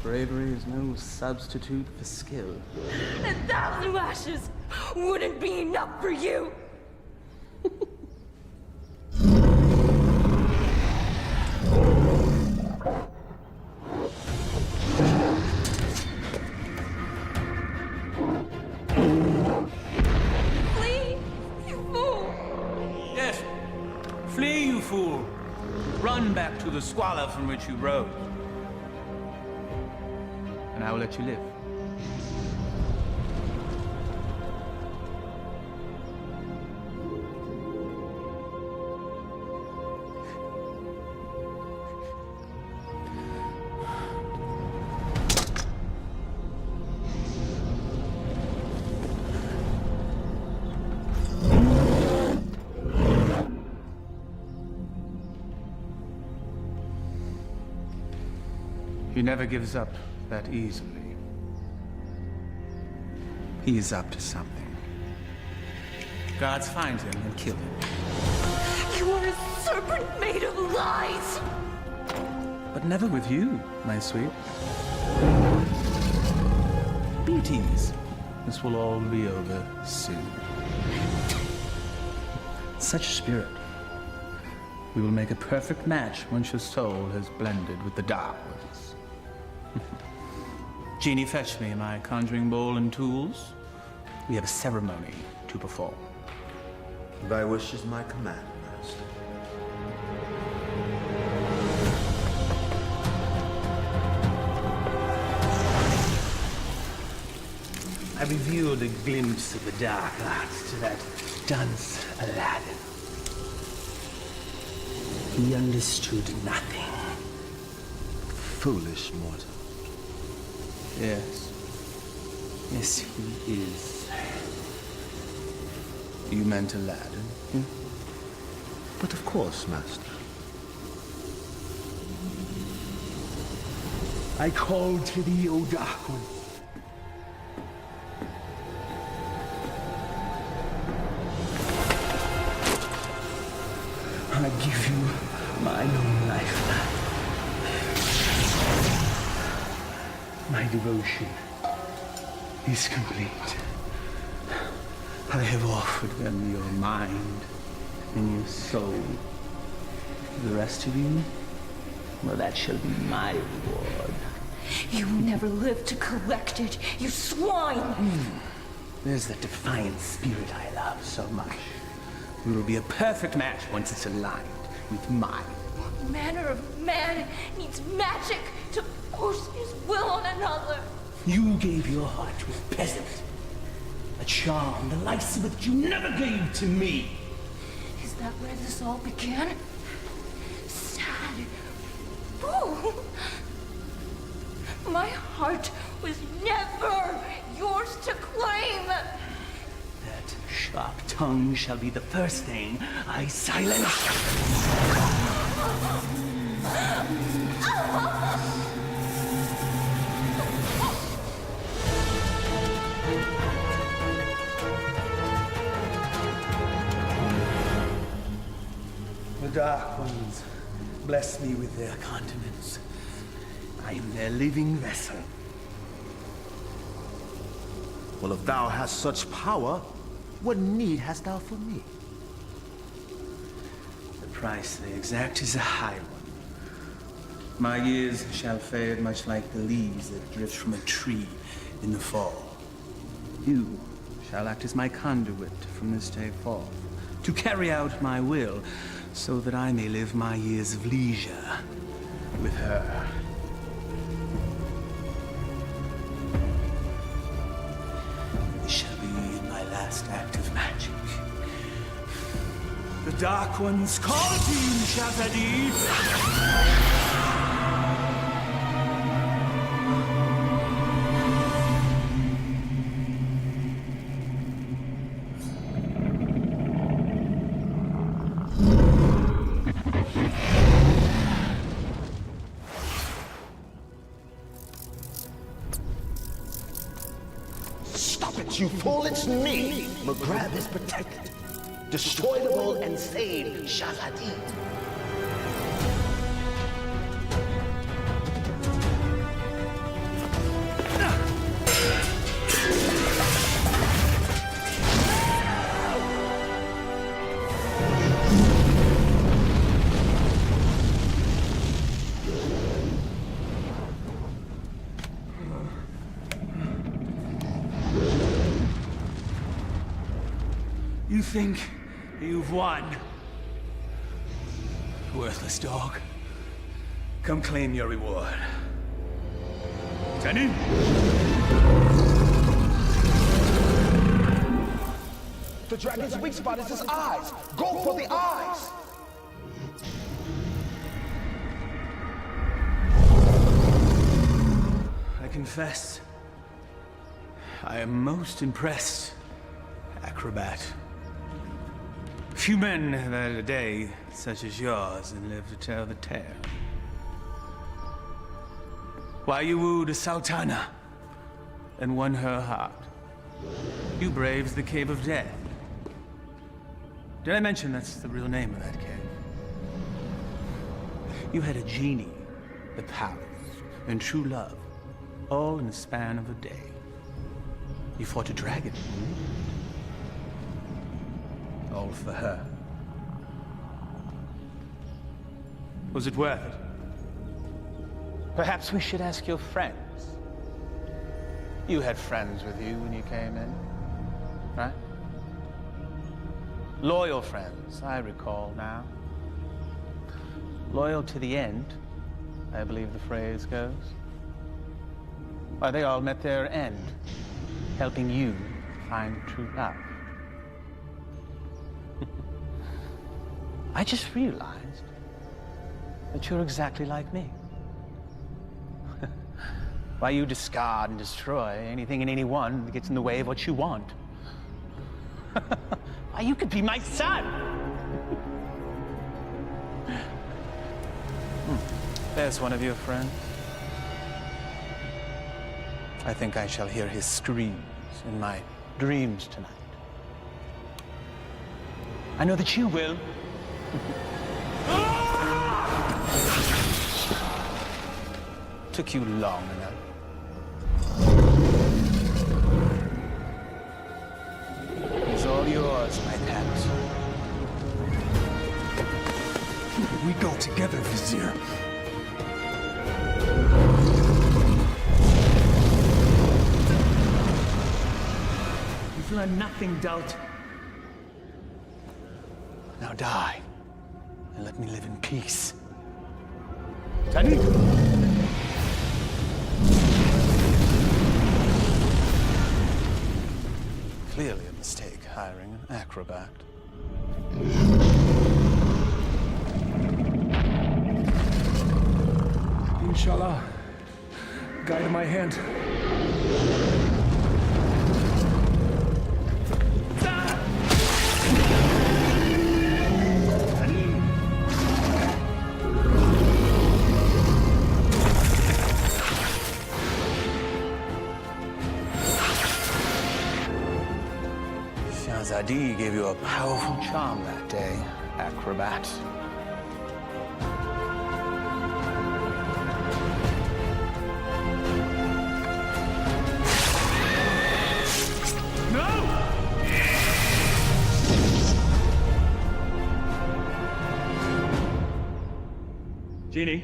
Bravery is no substitute for skill. 1,000 lashes wouldn't be enough for you. Flee, you fool! Yes, flee, you fool. Run back to the squalor from which you rose. And I will let you live. He never gives up that easily. He's up to something. Guards find him and kill him. You are a serpent made of lies! But never with you, my sweet. Be at ease. This will all be over soon. Such spirit. We will make a perfect match once your soul has blended with the dark ones. Genie, fetch me my conjuring bowl and tools. We have a ceremony to perform. Thy wish is my command, master. I revealed a glimpse of the dark arts to that dunce Alladin. He understood nothing. Foolish mortal. Yes. Yes, he is. You meant Aladdin? Yeah. But of course, Master. I call to thee, O Dark One. I give you my own life. My devotion is complete. I have offered them your mind and your soul. The rest of you, well, that shall be my reward. You never lived to collect it, you swine! There's that defiant spirit I love so much. We will be a perfect match once it's aligned with mine. What manner of man needs magic to force his will on another? You gave your heart to a peasant. A charm the likes of which you never gave to me. Is that where this all began? Sad. Fool! My heart was never yours to claim! That sharp tongue shall be the first thing I silence. The Dark Ones bless me with their continence. I am their living vessel. Well, if thou hast such power, what need hast thou for me? The price they exact is a high one. My years shall fade much like the leaves that drift from a tree in the fall. You shall act as my conduit from this day forth, to carry out my will, so that I may live my years of leisure with her. This shall be my last act of magic. The Dark Ones call to you, Shazadi! Stop it, you fool! It's me! McGrath is protected. Destroy the world and save Alladin. You think you've won? Worthless dog. Come claim your reward. Tenny? The dragon's weak spot is his eyes. Go for the eyes. I confess, I am most impressed, acrobat. Few men have had a day such as yours and live to tell the tale. Why you wooed a sultana and won her heart. You braved the Cave of Death. Did I mention that's the real name of that cave? You had a genie, the palace, and true love, all in the span of a day. You fought a dragon. All for her. Was it worth it? Perhaps we should ask your friends. You had friends with you when you came in, right? Loyal friends, I recall now. Loyal to the end, I believe the phrase goes. Why, they all met their end, helping you find true love. I just realized that you're exactly like me. Why you discard and destroy anything and anyone that gets in the way of what you want. Why, you could be my son! There's one of your friends. I think I shall hear his screams in my dreams tonight. I know that you will. Took you long enough. It's all yours, my pet. We go together, Vizier. You've learned nothing, Dalt. Now die, and let me live in peace. Tani! Clearly a mistake hiring an acrobat. Inshallah, guide my hand. Alladin gave you a powerful charm that day, acrobat. Genie.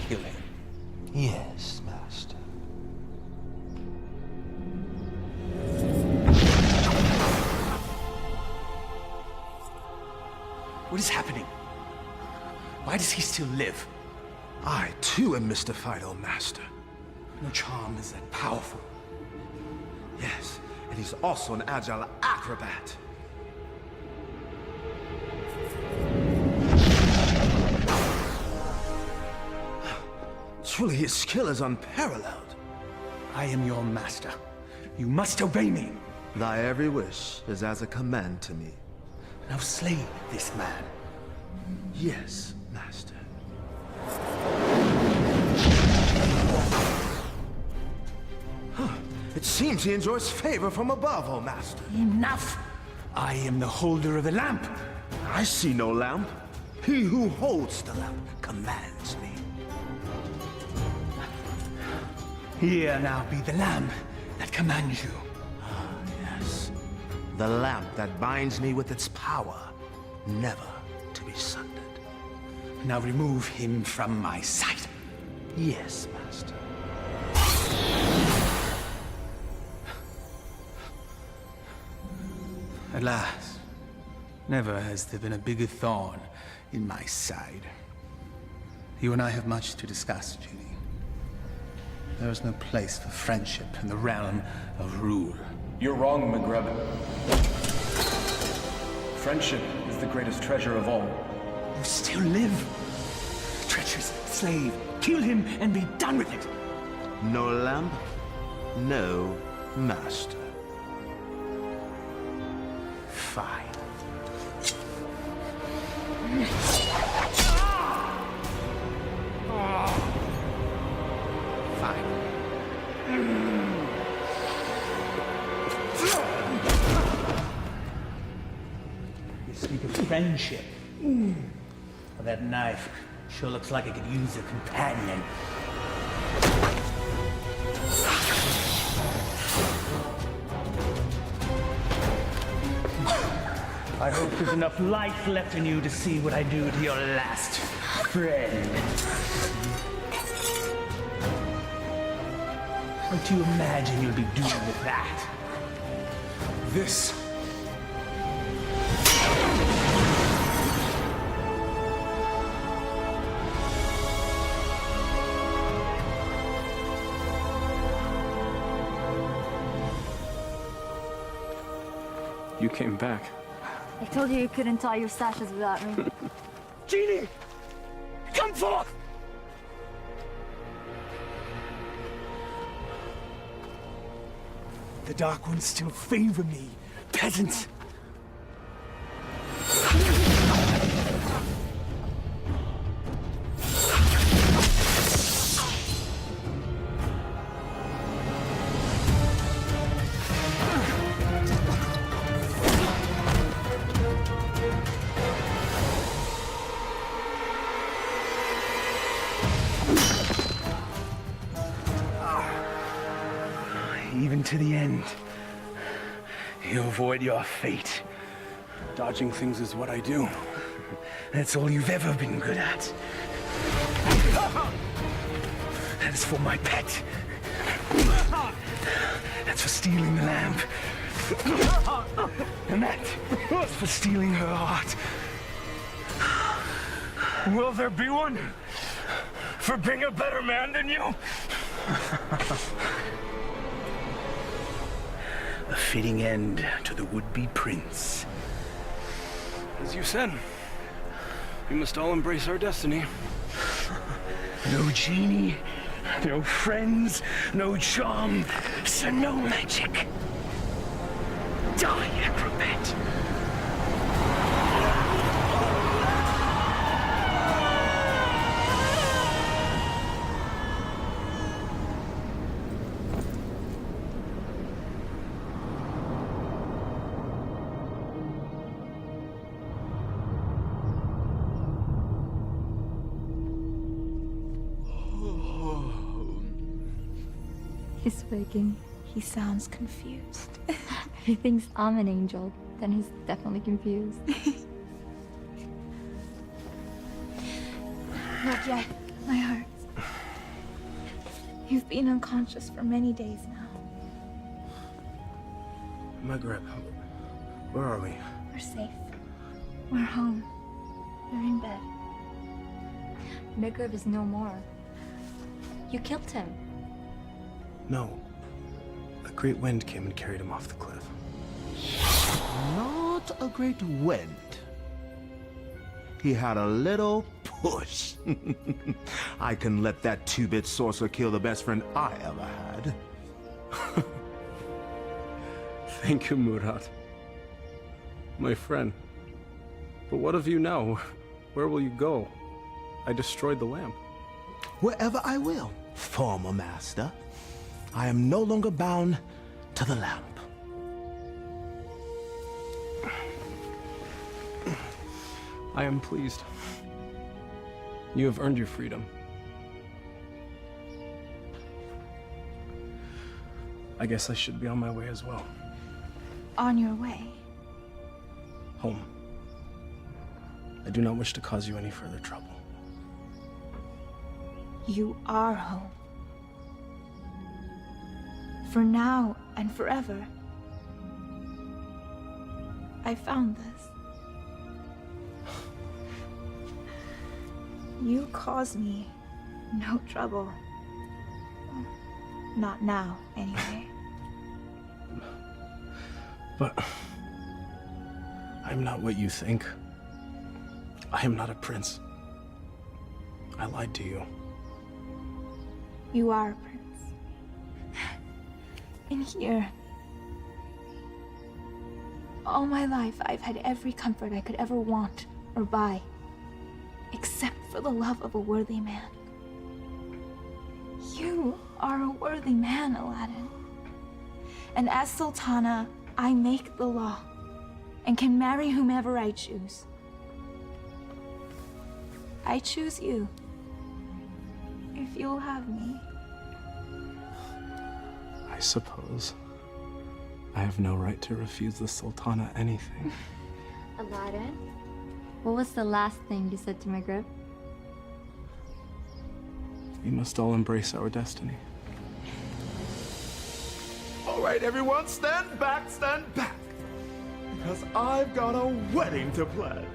Kill him. Yes, Master. What is happening? Why does he still live? I, too, am mystified, O Master. No charm is that powerful. Yes, and he's also an agile acrobat. Truly, his skill is unparalleled. I am your master. You must obey me. Thy every wish is as a command to me. Now slay this man. Yes, Master. It seems he enjoys favor from above, O Master. Enough! I am the holder of the lamp. I see no lamp. He who holds the lamp commands me. Here now be the lamp that commands you. Ah, yes. The lamp that binds me with its power, never to be sundered. Now remove him from my sight. Yes, Master. At last. Never has there been a bigger thorn in my side. You and I have much to discuss, Genie. There is no place for friendship in the realm of rule. You're wrong, McGreb. Friendship is the greatest treasure of all. You still live. Treacherous slave. Kill him and be done with it. No lamp, no master. Fine. Fine. You speak of friendship. Well, that knife sure looks like it could use a companion. I hope there's enough life left in you to see what I do to your last friend. What do you imagine you'll be doing with that? This. You came back. I told you couldn't tie your sashes without me. Genie! Come forth! The Dark Ones still favor me, peasant. Even to the end, you avoid your fate. Dodging things is what I do. That's all you've ever been good at. That is for my pet. That's for stealing the lamp. And that is for stealing her heart. Will there be one for being a better man than you? A fitting end to the would-be prince. As you said, we must all embrace our destiny. No genie, no friends, no charm, so no magic. Die, acrobat. He's waking. He sounds confused. He thinks I'm an angel. Then he's definitely confused. Not yet. My heart. You've been unconscious for many days now. Maghreb, where are we? We're safe. We're home. We're in bed. Maghreb is no more. You killed him. No. A great wind came and carried him off the cliff. Not a great wind. He had a little push. I can let that two-bit sorcerer kill the best friend I ever had. Thank you, Murad. My friend. But what of you now? Where will you go? I destroyed the lamp. Wherever I will, former master. I am no longer bound to the lamp. I am pleased. You have earned your freedom. I guess I should be on my way as well. On your way. Home. I do not wish to cause you any further trouble. You are home. For now and forever. I found this. You cause me no trouble. Not now, anyway. But I'm not what you think. I am not a prince. I lied to you. You are a prince. In here. All my life, I've had every comfort I could ever want or buy. Except for the love of a worthy man. You are a worthy man, Alladin. And as Sultana, I make the law and can marry whomever I choose. I choose you. If you'll have me. I suppose I have no right to refuse the Sultana anything. Alladin, what was the last thing you said to Maghreb? We must all embrace our destiny. All right, everyone, stand back, because I've got a wedding to plan.